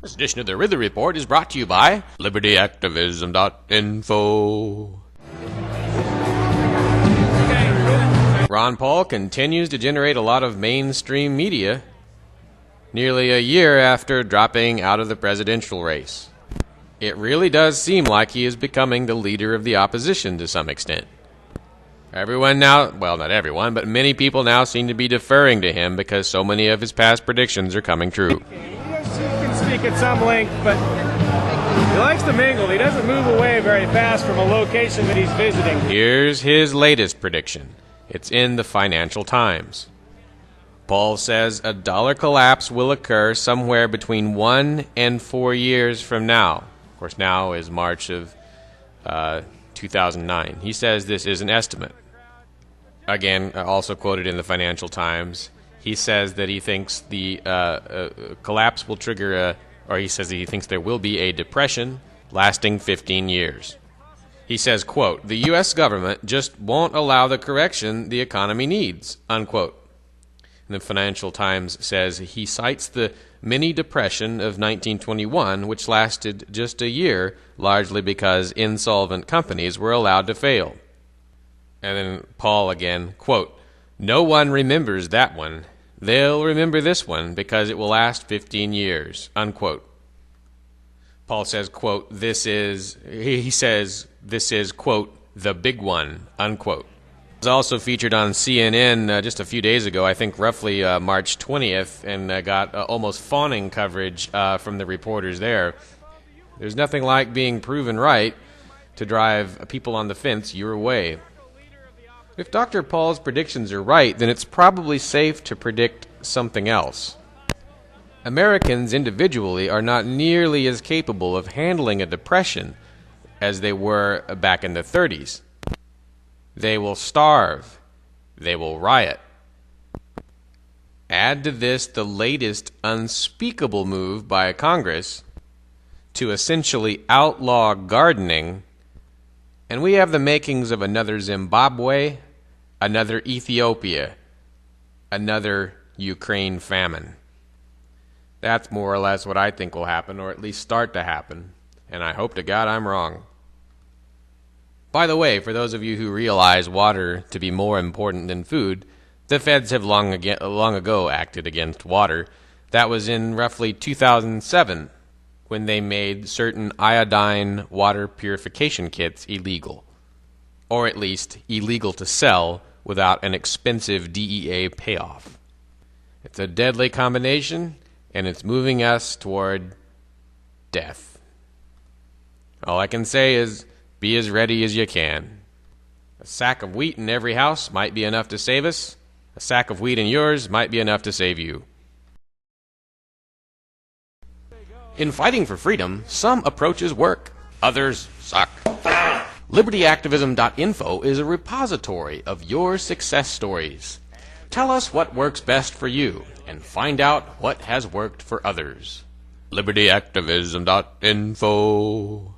This edition of the Ridley Report is brought to you by libertyactivism.info. Ron Paul continues to generate a lot of mainstream media nearly a year after dropping out of the presidential race. It really does seem like he is becoming the leader of the opposition to some extent. Everyone now, well, not everyone, but many people now seem to be deferring to him because so many of his past predictions are coming true. Speak at some length, but he likes to mingle. He doesn't move away very fast from a location that he's visiting. Here's his latest prediction. It's in the Financial Times. Paul says a dollar collapse will occur somewhere between 1 and 4 years from now. Of course, now is March of 2009. He says this is an estimate. Again, also quoted in the Financial Times. He says that he thinks the collapse will trigger or he says that he thinks there will be a depression lasting 15 years. He says, quote, the U.S. government just won't allow the correction the economy needs, unquote. And the Financial Times says he cites the mini depression of 1921, which lasted just a year, largely because insolvent companies were allowed to fail. And then Paul again, quote, no one remembers that one. They'll remember this one because it will last 15 years, unquote. Paul says, quote, he says, this is, quote, the big one, unquote. It was also featured on CNN just a few days ago, I think roughly March 20th, and got almost fawning coverage from the reporters there. There's nothing like being proven right to drive people on the fence your way. If Dr. Paul's predictions are right, then it's probably safe to predict something else. Americans individually are not nearly as capable of handling a depression as they were back in the 30s. They will starve. They will riot. Add to this the latest unspeakable move by Congress to essentially outlaw gardening, and we have the makings of another Zimbabwe, another Ethiopia, another Ukraine famine. That's more or less what I think will happen, or at least start to happen, and I hope to God I'm wrong. By the way, for those of you who realize water to be more important than food, the feds have long ago acted against water. That was in roughly 2007, when they made certain iodine water purification kits illegal, or at least illegal to sell without an expensive DEA payoff. It's a deadly combination, and it's moving us toward death. All I can say is be as ready as you can. A sack of wheat in every house might be enough to save us. A sack of wheat in yours might be enough to save you. In fighting for freedom, some approaches work, others suck. LibertyActivism.info is a repository of your success stories. Tell us what works best for you and find out what has worked for others. LibertyActivism.info